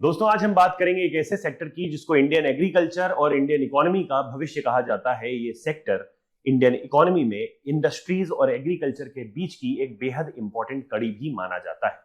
दोस्तों, आज हम बात करेंगे एक ऐसे सेक्टर की जिसको इंडियन एग्रीकल्चर और इंडियन इकोनॉमी का भविष्य कहा जाता है। ये सेक्टर इंडियन इकोनॉमी में इंडस्ट्रीज और एग्रीकल्चर के बीच की एक बेहद इंपॉर्टेंट कड़ी भी माना जाता है।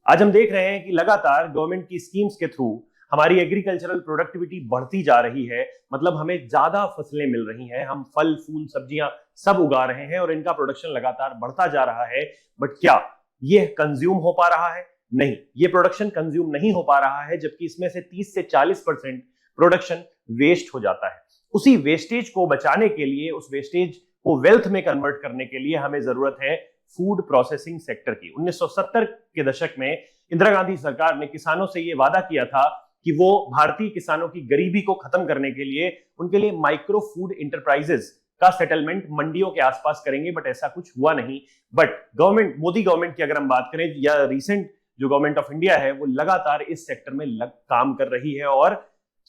आज हम देख रहे हैं कि लगातार गवर्नमेंट की स्कीम्स के थ्रू हमारी एग्रीकल्चरल प्रोडक्टिविटी बढ़ती जा रही है। मतलब हमें ज्यादा फसलें मिल रही हैं, हम फल फूल सब्जियां सब उगा रहे हैं और इनका प्रोडक्शन लगातार बढ़ता जा रहा है। बट क्या ये कंज्यूम हो पा रहा है? नहीं, ये प्रोडक्शन कंज्यूम नहीं हो पा रहा है, जबकि इसमें से 30 से 40% प्रोडक्शन वेस्ट हो जाता है। उसी वेस्टेज को बचाने के लिए, उस वेस्टेज को वेल्थ में कन्वर्ट करने के लिए हमें जरूरत है फूड प्रोसेसिंग सेक्टर की। 1970 के दशक में इंदिरा गांधी सरकार ने किसानों से यह वादा किया था कि वो भारतीय किसानों की गरीबी को खत्म करने के लिए उनके लिए माइक्रो फूड इंटरप्राइजेस का सेटलमेंट मंडियों के आसपास करेंगे। बट ऐसा कुछ हुआ नहीं। बट गवर्नमेंट, मोदी गवर्नमेंट की अगर हम बात करें या रिसेंट जो गवर्नमेंट ऑफ इंडिया है, वो लगातार इस सेक्टर में काम कर रही है और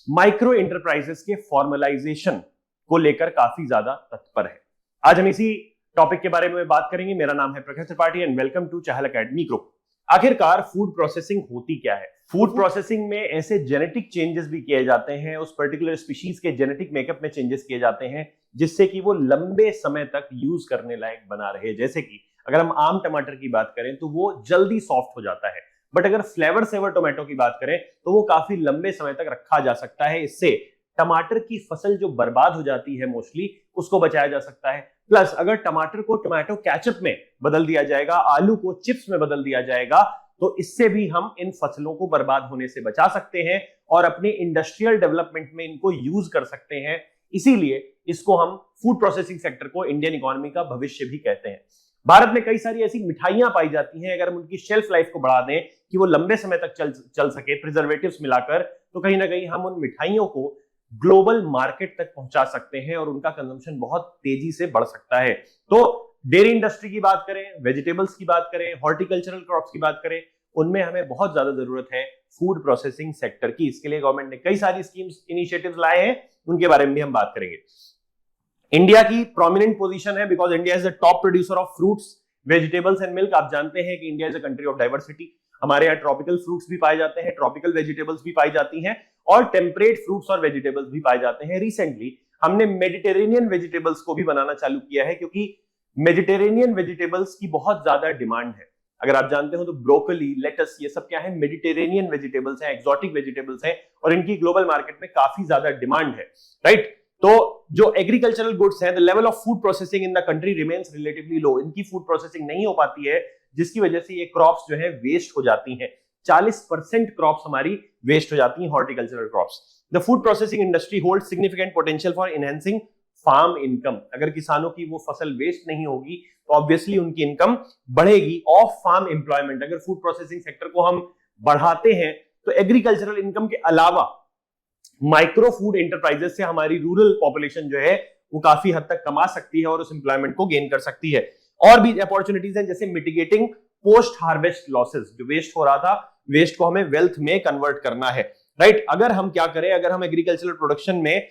माइक्रो इंटरप्राइजेस के फॉर्मलाइजेशन को लेकर काफी ज्यादा तत्पर है। आज हम इसी टॉपिक के बारे में बात करेंगे। मेरा नाम है Prakhar Tripathi and welcome to Chahal academy group. आखिरकार फूड प्रोसेसिंग होती क्या है? फूड प्रोसेसिंग में ऐसे जेनेटिक चेंजेस भी किए जाते हैं, उस पर्टिकुलर स्पीशीज के जेनेटिक मेकअप में चेंजेस किए जाते हैं जिससे कि वो लंबे समय तक यूज करने लायक बना रहे। जैसे कि अगर हम आम टमाटर की बात करें तो वो जल्दी सॉफ्ट हो जाता है, बट अगर फ्लेवर सेवर टोमेटो की बात करें तो वो काफी लंबे समय तक रखा जा सकता है। इससे टमाटर की फसल जो बर्बाद हो जाती है मोस्टली, उसको बचाया जा सकता है। प्लस अगर टमाटर को टोमेटो केचप में बदल दिया जाएगा, आलू को चिप्स में बदल दिया जाएगा, तो इससे भी हम इन फसलों को बर्बाद होने से बचा सकते हैं और अपने इंडस्ट्रियल डेवलपमेंट में इनको यूज कर सकते हैं। इसीलिए इसको हम फूड प्रोसेसिंग सेक्टर को इंडियन इकोनॉमी का भविष्य भी कहते हैं। भारत में कई सारी ऐसी मिठाइयां पाई जाती हैं, अगर हम उनकी शेल्फ लाइफ को बढ़ा दें कि वो लंबे समय तक चल सके प्रिजर्वेटिव्स मिलाकर, तो कहीं ना कहीं हम उन मिठाइयों को ग्लोबल मार्केट तक पहुंचा सकते हैं और उनका कंजम्पशन बहुत तेजी से बढ़ सकता है। तो डेयरी इंडस्ट्री की बात करें, वेजिटेबल्स की बात करें, हॉर्टिकल्चरल क्रॉप्स की बात करें, उनमें हमें बहुत ज्यादा जरूरत है फूड प्रोसेसिंग सेक्टर की। इसके लिए गवर्नमेंट ने कई सारी स्कीम्स, इनिशिएटिव्स लाए हैं, उनके बारे में भी हम बात करेंगे। इंडिया की प्रोमिनेंट पोजीशन है because India is the top producer of fruits, vegetables and milk. आप जानते हैं कि India is a country of diversity. हमारे यहाँ ट्रॉपिकल फ्रूट्स भी पाए जाते हैं, ट्रॉपिकल वेजिटेबल्स भी पाई जाती हैं और टेम्परेट फ्रूट्स और वेजिटेबल्स भी पाए जाते हैं। रिसेंटली हमने मेडिटेरेनियन वेजिटेबल्स को भी बनाना चालू किया है क्योंकि मेडिटेरेनियन वेजिटेबल्स की बहुत ज्यादा डिमांड है। अगर आप जानते हो तो ब्रोकली, लेटस, ये सब क्या है? मेडिटेरेनियन वेजिटेबल्स हैं, एक्सोटिक वेजिटेबल्स हैं और इनकी ग्लोबल मार्केट में काफी ज्यादा डिमांड है, राइट? तो जो एग्रीकल्चरल गुड्स हैं, the level of food processing in the country remains relatively low. इनकी फूड प्रोसेसिंग नहीं हो पाती है, जिसकी वजह से ये क्रॉप्स जो है वेस्ट हो जाती हैं। 40% क्रॉप्स हमारी वेस्ट हो जाती हैं, horticultural crops. The food processing industry hold significant potential for enhancing farm income. अगर किसानों की वो फसल वेस्ट नहीं होगी तो ऑब्वियसली उनकी इनकम बढ़ेगी। ऑफ फार्म एम्प्लॉयमेंट, अगर फूड प्रोसेसिंग सेक्टर को हम बढ़ाते हैं तो एग्रीकल्चरल इनकम के अलावा माइक्रो फूड एंटरप्राइजेस से हमारी रूरल पॉपुलेशन जो है वो काफी हद तक कमा सकती है और उस एम्प्लॉयमेंट को गेन कर सकती है। और भी अपॉर्चुनिटीज हैं, जैसे मिटिगेटिंग पोस्ट हार्वेस्ट लॉसेस। जो वेस्ट हो रहा था, वेस्ट को हमें वेल्थ में कन्वर्ट करना है, राइट? अगर हम क्या करें, अगर हम एग्रीकल्चरल प्रोडक्शन में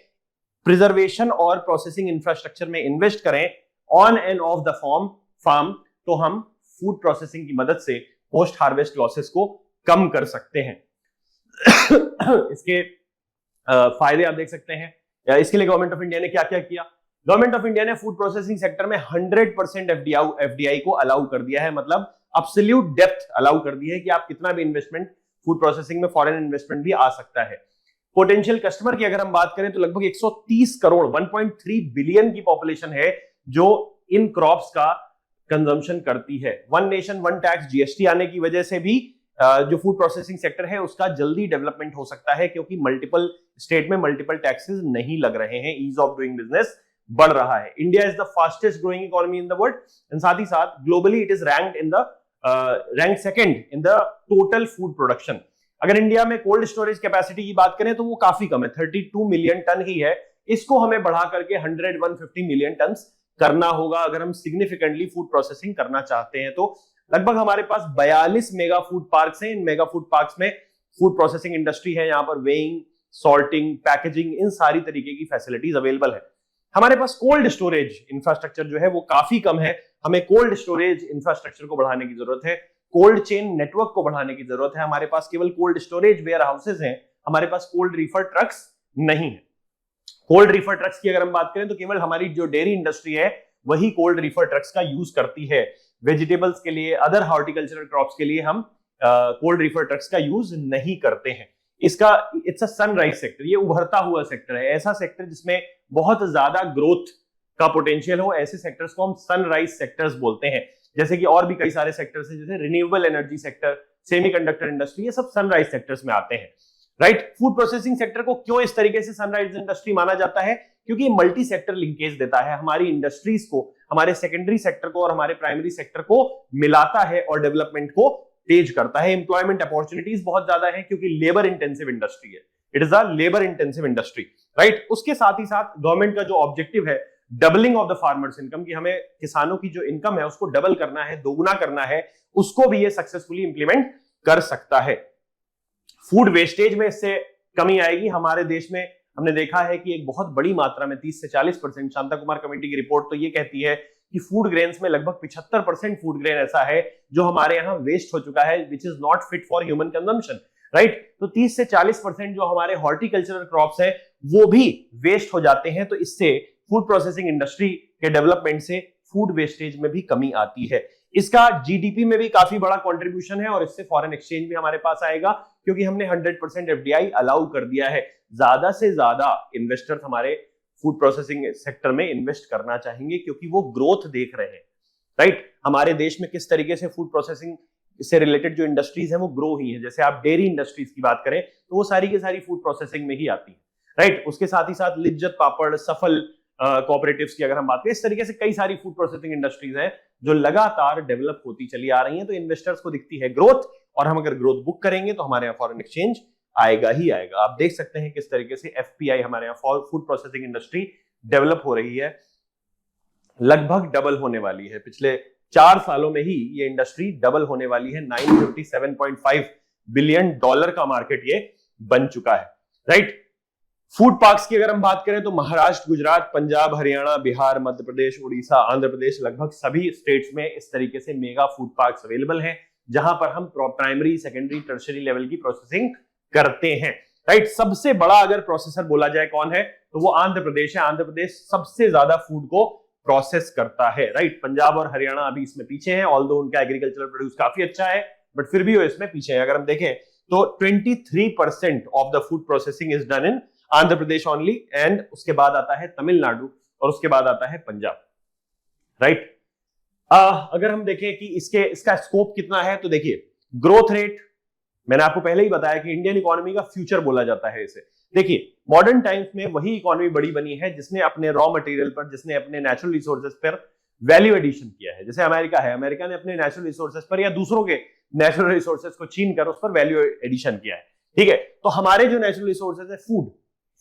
प्रिजर्वेशन और प्रोसेसिंग इंफ्रास्ट्रक्चर में इन्वेस्ट करें on and off the farm, तो हम फूड प्रोसेसिंग की मदद से पोस्ट हार्वेस्ट लॉसेस को कम कर सकते हैं। इसके फायदे आप देख सकते हैं। इसके लिए गवर्नमेंट ऑफ इंडिया ने क्या क्या किया? गवर्नमेंट ऑफ इंडिया ने फूड प्रोसेसिंग सेक्टर में 100% एफडीआई को अलाउ कर दिया है। मतलब एब्सोल्यूट डेप्थ अलाउ कर दी है कि आप कितना भी इन्वेस्टमेंट फूड प्रोसेसिंग में, फॉरेन इन्वेस्टमेंट भी आ सकता है। पोटेंशियल कस्टमर की अगर हम बात करें तो लगभग 130 करोड़ 1.3 बिलियन की पॉपुलेशन है जो इन क्रॉप्स का कंजम्पशन करती है। One nation one tax, GST आने की वजह से भी जो फूड प्रोसेसिंग सेक्टर है उसका जल्दी डेवलपमेंट हो सकता है, क्योंकि मल्टीपल स्टेट में मल्टीपल टैक्सेस नहीं लग रहे हैं, ईज ऑफ डूइंग बिजनेस बढ़ रहा है। India is the fastest growing economy in the world and साथ ही साथ globally it is rank second in the total food production. अगर इंडिया में कोल्ड स्टोरेज कैपेसिटी की बात करें तो वो काफी कम है, 32 मिलियन टन ही है। इसको हमें बढ़ा करके 150 मिलियन टन करना होगा अगर हम सिग्निफिकेंटली फूड प्रोसेसिंग करना चाहते हैं। तो लगभग हमारे पास 42 मेगा फूड पार्क्स हैं। इन मेगा फूड पार्क्स में फूड प्रोसेसिंग इंडस्ट्री है, यहाँ पर वेइंग, सॉर्टिंग, पैकेजिंग, इन सारी तरीके की फैसिलिटीज अवेलेबल है। हमारे पास कोल्ड स्टोरेज इंफ्रास्ट्रक्चर जो है वो काफी कम है, हमें कोल्ड स्टोरेज इंफ्रास्ट्रक्चर को बढ़ाने की जरूरत है। कोल्ड चेन नेटवर्क को बढ़ाने की जरूरत है। हमारे पास केवल कोल्ड स्टोरेज वेयर हाउसेज हैं, हमारे पास कोल्ड रीफर ट्रक्स नहीं है। कोल्ड रीफर ट्रक्स की अगर हम बात करें तो केवल हमारी जो डेयरी इंडस्ट्री है वही कोल्ड रीफर ट्रक्स का यूज करती है। वेजिटेबल्स के लिए, अदर हॉर्टिकल्चरल क्रॉप्स के लिए हम कोल्ड रीफर ट्रक्स का यूज नहीं करते हैं। इसका इट्स अ सनराइज सेक्टर, ये उभरता हुआ सेक्टर है, ऐसा सेक्टर जिसमें बहुत ज्यादा ग्रोथ का पोटेंशियल हो, ऐसे सेक्टर्स को हम सनराइज सेक्टर्स बोलते हैं। जैसे कि और भी कई सारे सेक्टर्स हैं, जैसे renewable energy sector, semiconductor industry, ये सब सनराइज सेक्टर्स में आते हैं, राइट। फूड प्रोसेसिंग सेक्टर को क्यों इस तरीके से सनराइज इंडस्ट्री माना जाता है? क्योंकि मल्टी सेक्टर लिंकेज देता है, हमारी इंडस्ट्रीज को, हमारे सेकेंडरी सेक्टर को और हमारे प्राइमरी सेक्टर को मिलाता है और डेवलपमेंट को तेज करता है। एम्प्लॉयमेंट अपॉर्चुनिटीज बहुत ज्यादा है क्योंकि लेबर इंटेंसिव इंडस्ट्री है, it is a labour intensive industry, right. उसके साथ ही साथ गवर्नमेंट का जो ऑब्जेक्टिव है doubling of the farmers income, कि हमें किसानों की जो इनकम है उसको डबल करना है, दोगुना करना है, उसको भी ये सक्सेसफुली इंप्लीमेंट कर सकता है। फूड वेस्टेज में इससे कमी आएगी। हमारे देश में हमने देखा है कि एक बहुत बड़ी मात्रा में 30 से 40%, शांता कुमार कमेटी की रिपोर्ट तो ये कहती है कि फूड ग्रेन्स में लगभग 75% फूड ग्रेन ऐसा है जो हमारे यहाँ वेस्ट हो चुका है, which is not fit for human consumption, right. तो 30 से 40% जो हमारे हॉर्टिकल्चरल क्रॉप्स है वो भी वेस्ट हो जाते हैं। तो इससे फूड प्रोसेसिंग इंडस्ट्री के डेवलपमेंट से फूड वेस्टेज में भी कमी आती है। इसका जीडीपी में भी काफी बड़ा कंट्रीब्यूशन है और इससे फॉरेन एक्सचेंज भी हमारे पास आएगा क्योंकि हमने 100% एफडीआई अलाउ कर दिया है। ज्यादा से ज्यादा इन्वेस्टर्स हमारे फूड प्रोसेसिंग सेक्टर में इन्वेस्ट करना चाहेंगे क्योंकि वो ग्रोथ देख रहे हैं, राइट। हमारे देश में किस तरीके से फूड प्रोसेसिंग से रिलेटेड जो इंडस्ट्रीज हैं वो ग्रो हुई हैं। जैसे आप डेयरी इंडस्ट्रीज की बात करें तो वो सारी की सारी फूड प्रोसेसिंग में ही आती है, राइट। उसके साथ ही साथ लिज्जत पापड़, सफल कोऑपरेटिव्स की अगर हम बात करें, इस तरीके से कई सारी फूड प्रोसेसिंग इंडस्ट्रीज हैं जो लगातार डेवलप होती चली आ रही हैं। तो इन्वेस्टर्स को दिखती है ग्रोथ, और हम अगर ग्रोथ बुक करेंगे तो हमारे यहाँ फॉरेन एक्सचेंज आएगा ही आएगा। आप देख सकते हैं किस तरीके से एफपीआई हमारे यहाँ फूड प्रोसेसिंग इंडस्ट्री डेवलप हो रही है, लगभग डबल होने वाली है। पिछले 4 सालों में ही ये इंडस्ट्री डबल होने वाली है। $957.5 बिलियन का मार्केट ये बन चुका है, राइट। फूड पार्क्स की अगर हम बात करें तो महाराष्ट्र, गुजरात, पंजाब, हरियाणा, बिहार, मध्य प्रदेश, उड़ीसा, आंध्र प्रदेश, लगभग सभी स्टेट्स में इस तरीके से मेगा फूड पार्क्स अवेलेबल हैं जहां पर हम प्राइमरी, सेकेंडरी, टर्शियरी लेवल की प्रोसेसिंग करते हैं, राइट। सबसे बड़ा अगर प्रोसेसर बोला जाए कौन है तो वो आंध्र प्रदेश है। आंध्र प्रदेश सबसे ज्यादा फूड को प्रोसेस करता है, राइट। पंजाब और हरियाणा अभी इसमें पीछे हैं, ऑल्दो उनका एग्रीकल्चरल प्रोड्यूस काफी अच्छा है, बट फिर भी वो इसमें पीछे है। अगर हम देखें तो 23% of the food processing is done in Andhra Pradesh only, and उसके बाद आता है तमिलनाडु और उसके बाद आता है पंजाब, राइट। अगर हम देखें कि इसका स्कोप कितना है तो देखिए, ग्रोथ रेट मैंने आपको पहले ही बताया कि इंडियन इकोनॉमी का फ्यूचर बोला जाता है इसे। देखिए, मॉडर्न टाइम्स में वही इकोनॉमी बड़ी बनी है जिसने अपने रॉ मटेरियल पर, जिसने अपने नेचुरल रिसोर्सेज पर वैल्यू एडिशन किया है। जैसे अमेरिका है, अमेरिका ने अपने नेचुरल रिसोर्सेज पर या दूसरों के नेचुरल रिसोर्सेज को छीन कर उस पर वैल्यू एडिशन किया है, ठीक है। तो हमारे जो नेचुरल रिसोर्सेज है,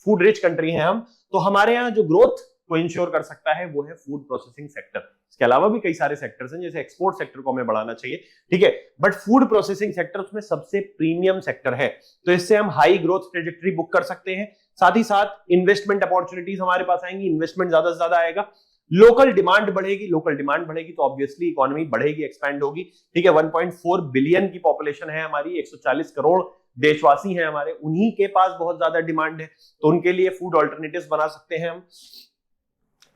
फूड रिच कंट्री है हम, तो हमारे यहाँ जो ग्रोथ को इंश्योर कर सकता है वो है फूड प्रोसेसिंग सेक्टर। इसके अलावा भी कई सारे सेक्टर्स हैं, जैसे एक्सपोर्ट सेक्टर को हमें बढ़ाना चाहिए, ठीक है, बट फूड प्रोसेसिंग सेक्टर उसमें सबसे प्रीमियम सेक्टर है। तो इससे हम हाई ग्रोथ ट्रेजेक्टरी बुक कर सकते हैं। साथ ही साथ इन्वेस्टमेंट अपॉर्चुनिटीज हमारे पास आएंगी, इन्वेस्टमेंट ज्यादा से ज्यादा आएगा, लोकल डिमांड बढ़ेगी, लोकल डिमांड बढ़ेगी तो ऑब्वियसली इकोनॉमी बढ़ेगी, एक्सपैंड होगी, ठीक है। 1.4 बिलियन की पॉपुलेशन है हमारी, 140 करोड़ देशवासी हैं हमारे, उन्हीं के पास बहुत ज्यादा डिमांड है, तो उनके लिए फूड ऑल्टरनेटिव्स बना सकते हैं हम।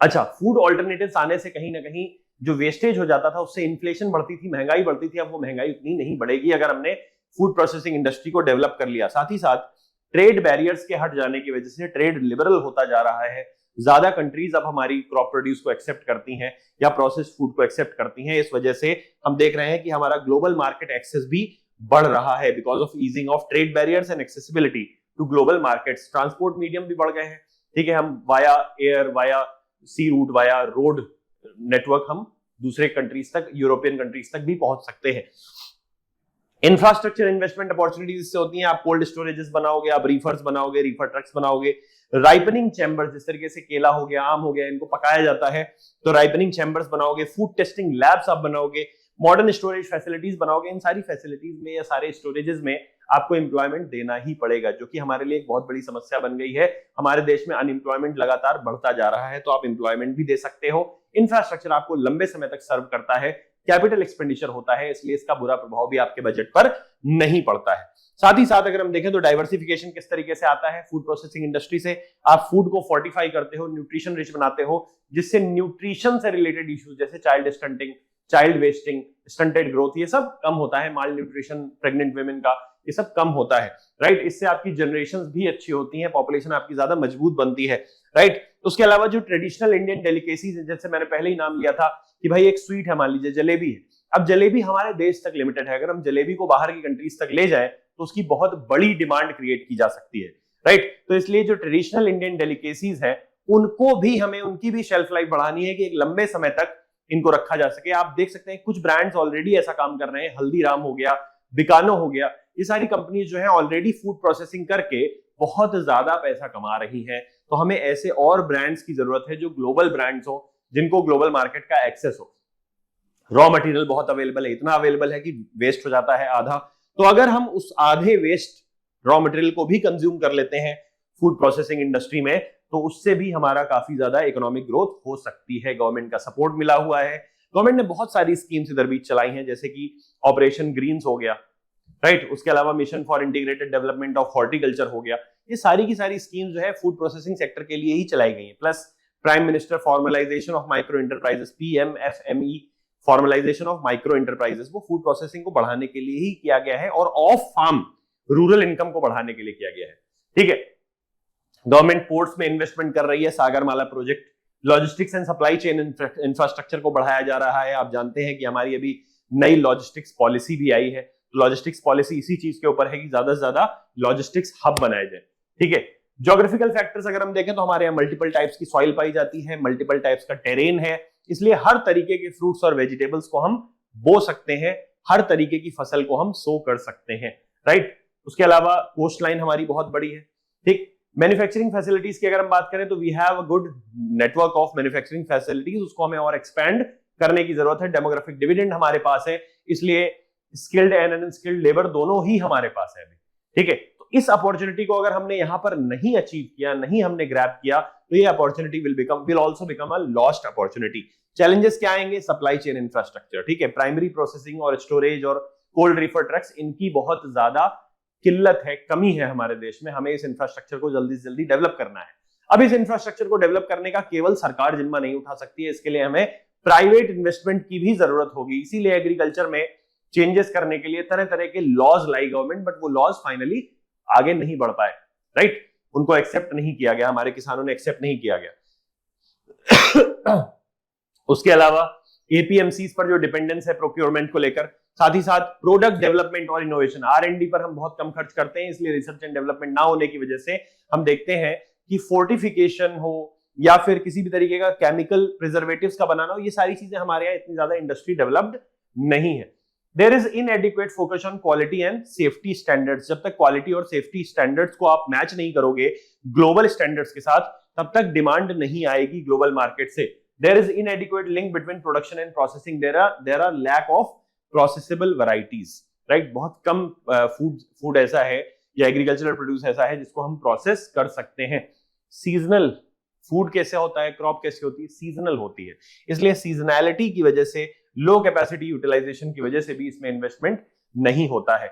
अच्छा, फूड ऑल्टरनेटिव्स आने से कहीं ना कहीं जो वेस्टेज हो जाता था उससे इन्फ्लेशन बढ़ती थी, महंगाई बढ़ती थी। अब वो महंगाई उतनी नहीं बढ़ेगी अगर हमने फूड प्रोसेसिंग इंडस्ट्री को डेवलप कर लिया। साथ ही साथ ट्रेड बैरियर्स के हट जाने की वजह से ट्रेड लिबरल होता जा रहा है। ज्यादा कंट्रीज अब हमारी क्रॉप प्रोड्यूस को एक्सेप्ट करती हैं या प्रोसेस्ड फूड को एक्सेप्ट करती हैं। इस वजह से हम देख रहे हैं कि हमारा ग्लोबल मार्केट एक्सेस भी बढ़ रहा है because of easing of trade barriers and accessibility to global markets. Transport medium भी बढ़ गए हैं, ठीक है। हम via air, via sea route, via road network हम दूसरे कंट्रीज तक, यूरोपियन कंट्रीज तक भी पहुंच सकते हैं। इंफ्रास्ट्रक्चर इन्वेस्टमेंट अपॉर्चुनिटीज से होती हैं। आप कोल्ड स्टोरेजेस बनाओगे, आप रीफर्स बनाओगे, रीफर ट्रक्स बनाओगे, राइपनिंग चैम्बर्स, जिस तरीके से केला हो गया, आम हो गया, इनको पकाया जाता है तो राइपनिंग चैम्बर्स बनाओगे, फूड टेस्टिंग लैब्स आप बनाओगे, मॉडर्न स्टोरेज फैसिलिटीज बनाओगे। इन सारी फैसिलिटीज में या सारे स्टोरेजेस में आपको एम्प्लॉयमेंट देना ही पड़ेगा, जो कि हमारे लिए एक बहुत बड़ी समस्या बन गई है। हमारे देश में अनएम्प्लॉयमेंट लगातार बढ़ता जा रहा है, तो आप एम्प्लॉयमेंट भी दे सकते हो। इंफ्रास्ट्रक्चर आपको लंबे समय तक सर्व करता है, कैपिटल एक्सपेंडिचर होता है, इसलिए इसका बुरा प्रभाव भी आपके बजट पर नहीं पड़ता है। साथ ही साथ अगर हम देखें तो डाइवर्सिफिकेशन किस तरीके से आता है, फूड प्रोसेसिंग इंडस्ट्री से आप फूड को फोर्टिफाई करते हो, न्यूट्रिशन रिच बनाते हो, जिससे न्यूट्रिशन से रिलेटेड इश्यूज जैसे child stunting, child wasting, stunted growth, ये सब कम होता है, माल न्यूट्रिशन प्रेग्नेंट वुमेन का, ये सब कम होता है, राइट। इससे आपकी जनरेशन भी अच्छी होती है, पॉपुलेशन आपकी ज्यादा मजबूत बनती है, राइट। उसके अलावा जो ट्रेडिशनल इंडियन डेलिकेसीज है, जैसे मैंने पहले ही नाम लिया था कि भाई एक स्वीट है, मान लीजिए जलेबी है। अब जलेबी हमारे देश तक लिमिटेड है, अगर हम जलेबी को बाहर की कंट्रीज तक ले जाएं तो उसकी बहुत बड़ी डिमांड क्रिएट की जा सकती है, राइट। तो इसलिए जो ट्रेडिशनल इंडियन डेलिकेसीज है उनको भी हमें, उनकी भी शेल्फ लाइफ बढ़ानी है कि एक लंबे समय तक इनको रखा जा सके। आप देख सकते हैं कुछ ब्रांड्स ऑलरेडी ऐसा काम कर रहे हैं, हल्दीराम हो गया, बिकानो हो गया, ये सारी कंपनीज जो है ऑलरेडी फूड प्रोसेसिंग करके बहुत ज्यादा पैसा कमा रही हैं। तो हमें ऐसे और ब्रांड्स की जरूरत है जो ग्लोबल ब्रांड्स हो, जिनको ग्लोबल मार्केट का एक्सेस हो। रॉ मटेरियल बहुत अवेलेबल है, इतना अवेलेबल है कि वेस्ट हो जाता है आधा। तो अगर हम उस आधे वेस्ट रॉ मटेरियल को भी कंज्यूम कर लेते हैं फूड प्रोसेसिंग इंडस्ट्री में, तो उससे भी हमारा काफी ज्यादा इकोनॉमिक ग्रोथ हो सकती है। गवर्नमेंट का सपोर्ट मिला हुआ है, गवर्नमेंट ने बहुत सारी स्कीम्स इधर बीच चलाई हैं, जैसे कि ऑपरेशन ग्रीन्स हो गया, राइट। उसके अलावा mission for integrated development of horticulture हो गया। ये सारी की सारी स्कीम्स जो है फूड प्रोसेसिंग सेक्टर के लिए ही चलाई गई है। Plus prime minister formalisation of micro enterprises, PMFME, formalisation of micro enterprises, वो फूड प्रोसेसिंग को बढ़ाने के लिए ही किया गया है और ऑफ फार्म रूरल इनकम को बढ़ाने के लिए किया गया है, ठीक है। गवर्नमेंट पोर्ट्स में इन्वेस्टमेंट कर रही है, Sagarmala project, logistics and supply chain infrastructure को बढ़ाया जा रहा है। आप जानते हैं कि हमारी अभी नई लॉजिस्टिक्स पॉलिसी भी आई है। लॉजिस्टिक्स पॉलिसी इसी चीज के ऊपर है कि ज्यादा से ज्यादा लॉजिस्टिक्स हब बनाए जाए, ठीक है। ज्योग्राफिकल फैक्टर्स अगर हम देखें तो हमारे यहाँ मल्टीपल टाइप्स की सॉइल पाई जाती है, मल्टीपल टाइप्स का टेरेन है, इसलिए हर तरीके के फ्रूट्स और वेजिटेबल्स को हम बो सकते हैं, हर तरीके की फसल को हम सो कर सकते हैं, राइट। उसके अलावा कोस्ट लाइन हमारी बहुत बड़ी है, ठीक। मैन्युफैक्चरिंग फैसिलिटीज की अगर हम बात करें तो we have a good network of manufacturing facilities, उसको हमें और एक्सपेंड करने की जरूरत है। डेमोग्राफिक डिविडेंड हमारे पास है, इसलिए स्किल्ड एंड अनस्किल्ड लेबर दोनों ही हमारे पास है अभी, ठीक है। तो इस अपॉर्चुनिटी को अगर हमने यहां पर नहीं अचीव किया, नहीं हमने ग्रैब किया, तो ये opportunity will also become a lost opportunity. Challenges क्या आएंगे? सप्लाई चेन इंफ्रास्ट्रक्चर, ठीक है। प्राइमरी प्रोसेसिंग और स्टोरेज और कोल्ड रिफर ट्रक्स, इनकी बहुत ज्यादा किल्लत है, कमी है हमारे देश में। हमें इस इंफ्रास्ट्रक्चर को जल्दी से जल्दी डेवलप करना है। अब इस इंफ्रास्ट्रक्चर को डेवलप करने का केवल सरकार जिम्मा नहीं उठा सकती है, इसके लिए हमें प्राइवेट इन्वेस्टमेंट की भी जरूरत होगी। इसीलिए एग्रीकल्चर में चेंजेस करने के लिए तरह तरह के लॉज लाई गवर्नमेंट, बट वो लॉज फाइनली आगे नहीं बढ़ पाए, राइट। उनको एक्सेप्ट नहीं किया गया, हमारे किसानों ने एक्सेप्ट नहीं किया गया। उसके अलावा एपीएमसीज पर जो डिपेंडेंस है प्रोक्योरमेंट को लेकर, साथ ही साथ प्रोडक्ट डेवलपमेंट और इनोवेशन, R&D पर हम बहुत कम खर्च करते हैं, इसलिए रिसर्च एंड डेवलपमेंट ना होने की वजह से हम देखते हैं कि फोर्टिफिकेशन हो या फिर किसी भी तरीके का केमिकल प्रिजर्वेटिव्स का बनाना हो, ये सारी चीजें हमारे यहाँ इतनी ज्यादा इंडस्ट्री डेवलप्ड नहीं है। There is inadequate focus on quality and safety standards. जब तक क्वालिटी और सेफ्टी स्टैंडर्ड्स को आप मैच नहीं करोगे ग्लोबल स्टैंडर्ड्स के साथ, तब तक डिमांड नहीं आएगी ग्लोबल मार्केट से। There is inadequate link between production and processing, there are lack of processable varieties, right. बहुत कम फूड ऐसा है या एग्रीकल्चरल प्रोड्यूस ऐसा है जिसको हम प्रोसेस कर सकते हैं। सीजनल फूड कैसे होता है, क्रॉप कैसे होती है, सीजनल होती है, इसलिए सीजनैलिटी की वजह से, लो कैपेसिटी यूटिलाइजेशन की वजह से भी इसमें इन्वेस्टमेंट नहीं होता है।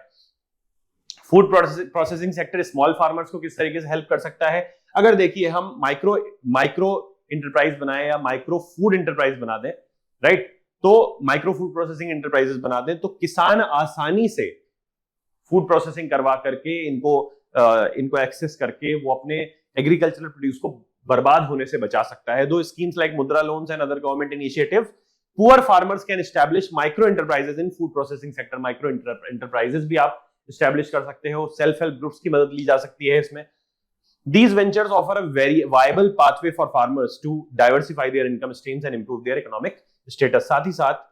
Food processing sector small farmers को किस तरीके से हेल्प कर सकता है? अगर देखिए हम माइक्रो इंटरप्राइज बनाए या माइक्रो फूड इंटरप्राइज बना दें, राइट, तो माइक्रो फूड प्रोसेसिंग इंटरप्राइजेस बना दें, तो किसान आसानी से फूड प्रोसेसिंग करवा करके इनको एक्सेस करके वो अपने एग्रीकल्चरल प्रोड्यूस को बर्बाद होने से बचा सकता है। दो स्कीम्स लाइक मुद्रा loans and other government initiatives, poor farmers can establish micro enterprises in food processing sector. Micro enterprises भी आप एस्टैब्लिश कर सकते हो, सेल्फ हेल्प ग्रुप्स की मदद ली जा सकती है इसमें। These ventures offer a very viable pathway for farmers to diversify their income streams and improve their economic status. साथ ही साथ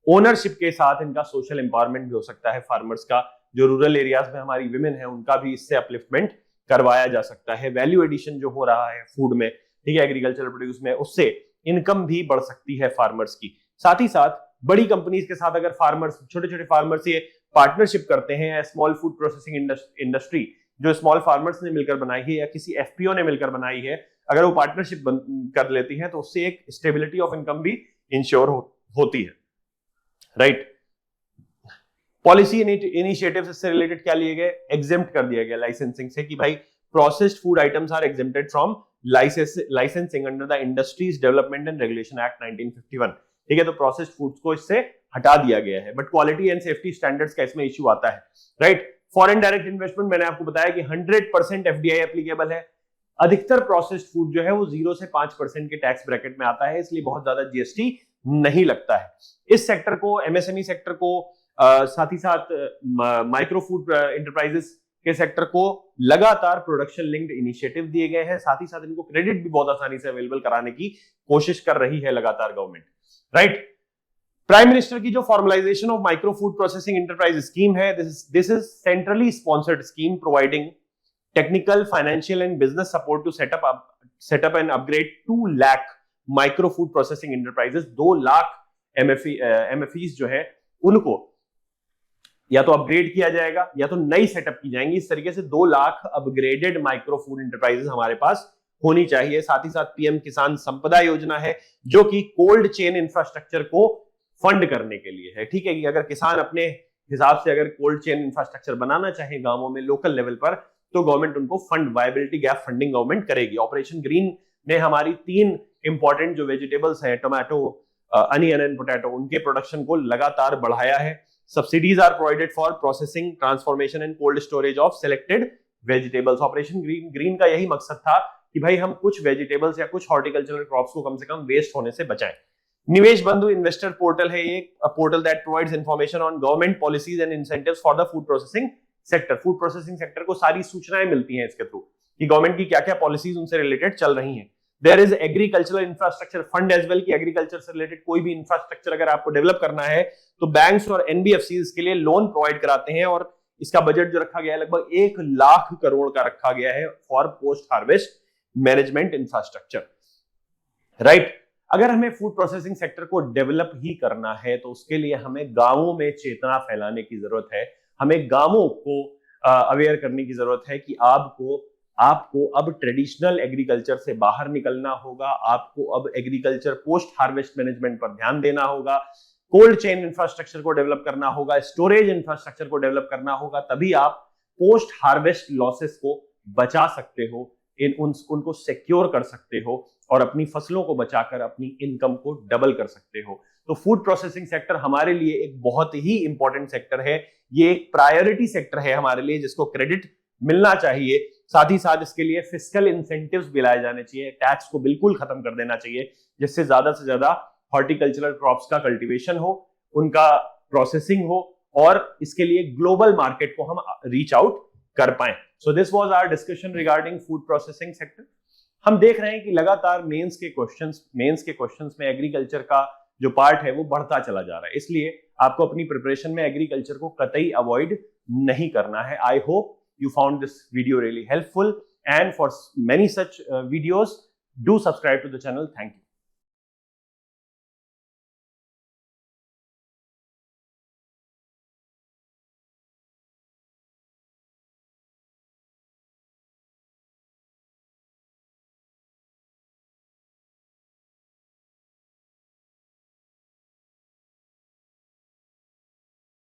ओनरशिप के साथ इनका सोशल एम्पावरमेंट भी हो सकता है फार्मर्स का। जो रूरल एरियाज में हमारी विमेन है उनका भी इससे अपलिफ्टमेंट करवाया जा सकता है। वैल्यू एडिशन जो हो रहा है फूड में, ठीक है, एग्रीकल्चरल प्रोड्यूस में, उससे इनकम भी बढ़ सकती है फार्मर्स की। साथ ही साथ बड़ी कंपनीज के साथ अगर फार्मर्स, छोटे छोटे फार्मर्स ये पार्टनरशिप करते हैं, स्मॉल फूड प्रोसेसिंग इंडस्ट्री जो स्मॉल फार्मर्स ने मिलकर बनाई है या किसी एफपीओ ने मिलकर बनाई है, अगर वो पार्टनरशिप कर लेती है तो उससे एक स्टेबिलिटी ऑफ इनकम भी इंश्योर होती है, राइट। पॉलिसी इनिशिएटिव्स इससे रिलेटेड क्या लिए गए, एग्जेम्प्ट कर दिया गया लाइसेंसिंग से कि भाई processed food items are exempted from licensing under the industries development and regulation act 1951। ठीक है, तो प्रोसेस्ड फूड्स को इससे हटा दिया गया है, but quality and safety standards का इसमें इश्यू आता है, राइट। फॉरेन डायरेक्ट इन्वेस्टमेंट, मैंने आपको बताया कि 100% एफडीआई एप्लीकेबल है। अधिकतर प्रोसेस्ड फूड जो है वो 0 से 5% के टैक्स ब्रैकेट में आता है, इसलिए बहुत ज्यादा जीएसटी नहीं लगता है। इस सेक्टर को, एमएसएमई सेक्टर को, साथ ही साथ माइक्रो फूड एंटरप्राइजेस के सेक्टर को लगातार प्रोडक्शन लिंक्ड इनिशिएटिव दिए गए हैं। साथ ही साथ इनको क्रेडिट भी बहुत आसानी से अवेलेबल कराने की कोशिश कर रही है लगातार गवर्नमेंट, राइट। प्राइम मिनिस्टर की जो formalisation of micro food processing enterprise scheme है, this is centrally sponsored scheme providing technical, financial and business support to set up and upgrade 2 lakh micro food processing enterprises. 2 lakh MFEs जो है उनको या तो upgrade किया जाएगा या तो नई सेटअप की जाएंगी। इस तरीके से 2 lakh upgraded micro food enterprises हमारे पास होनी चाहिए। साथ ही साथ पीएम किसान संपदा योजना है जो कि कोल्ड चेन इंफ्रास्ट्रक्चर को फंड करने के लिए है। ठीक है, कि अगर किसान अपने हिसाब से अगर कोल्ड चेन इंफ्रास्ट्रक्चर बनाना चाहे गांवों में लोकल लेवल पर, तो गवर्नमेंट उनको fund, viability gap funding government करेगी। ऑपरेशन ग्रीन ने हमारी 3 इंपॉर्टेंट जो वेजिटेबल्स हैं, टोमेटो, अनियन एंड पोटैटो, उनके प्रोडक्शन को लगातार बढ़ाया है। Subsidies are provided for processing, transformation and cold storage of selected vegetables. Operation green का यही मकसद था कि भाई हम कुछ वेजिटेबल्स या कुछ हॉर्टिकल्चरल क्रॉप्स को कम से कम वेस्ट होने से बचाएं। निवेश बंधु इन्वेस्टर पोर्टल है ये, portal that provides information on government policies and incentives for the food processing sector. Food processing sector को सारी सूचनाएं मिलती हैं इसके थ्रू कि गवर्नमेंट की क्या क्या पॉलिसीज उनसे रिलेटेड चल रही हैं। There is agricultural infrastructure fund as well, कि एग्रीकल्चर से रिलेटेड कोई भी इंफ्रास्ट्रक्चर अगर आपको डेवलप करना है तो बैंक्स और एनबीएफसी इसके लिए लोन प्रोवाइड कराते हैं, और इसका बजट जो रखा गया है लगभग 1 लाख करोड़ का रखा गया है for post harvest management infrastructure, right. अगर हमें फूड प्रोसेसिंग सेक्टर को डेवलप ही करना है तो उसके लिए हमें गांवों में चेतना फैलाने की जरूरत है। हमें गांवों को अवेयर करने की जरूरत है कि आपको अब ट्रेडिशनल एग्रीकल्चर से बाहर निकलना होगा, आपको अब एग्रीकल्चर पोस्ट हार्वेस्ट मैनेजमेंट पर ध्यान देना होगा, कोल्ड चेन इंफ्रास्ट्रक्चर को डेवलप करना होगा, स्टोरेज इंफ्रास्ट्रक्चर को डेवलप करना होगा, तभी आप पोस्ट हार्वेस्ट लॉसेस को बचा सकते हो, उनको सिक्योर कर सकते हो और अपनी फसलों को बचाकर अपनी इनकम को डबल कर सकते हो। तो फूड प्रोसेसिंग सेक्टर हमारे लिए एक बहुत ही इंपॉर्टेंट सेक्टर है, ये एक प्रायोरिटी सेक्टर है हमारे लिए जिसको क्रेडिट मिलना चाहिए। साथ ही साथ इसके लिए फिस्कल इंसेंटिव्स भी लाए जाने चाहिए, टैक्स को बिल्कुल खत्म कर देना चाहिए, जिससे ज्यादा से ज्यादा हॉर्टिकल्चरल क्रॉप्स का कल्टीवेशन हो, उनका प्रोसेसिंग हो और इसके लिए ग्लोबल मार्केट को हम रीच आउट कर पाए। So this was our discussion regarding food processing sector. हम देख रहे हैं कि लगातार मेंस के क्वेश्चंस में एग्रीकल्चर का जो पार्ट है वो बढ़ता चला जा रहा है, इसलिए आपको अपनी प्रिपरेशन में एग्रीकल्चर को कतई अवॉइड नहीं करना है। I hope you found this video really helpful, and for many such videos do subscribe to the channel. Thank you.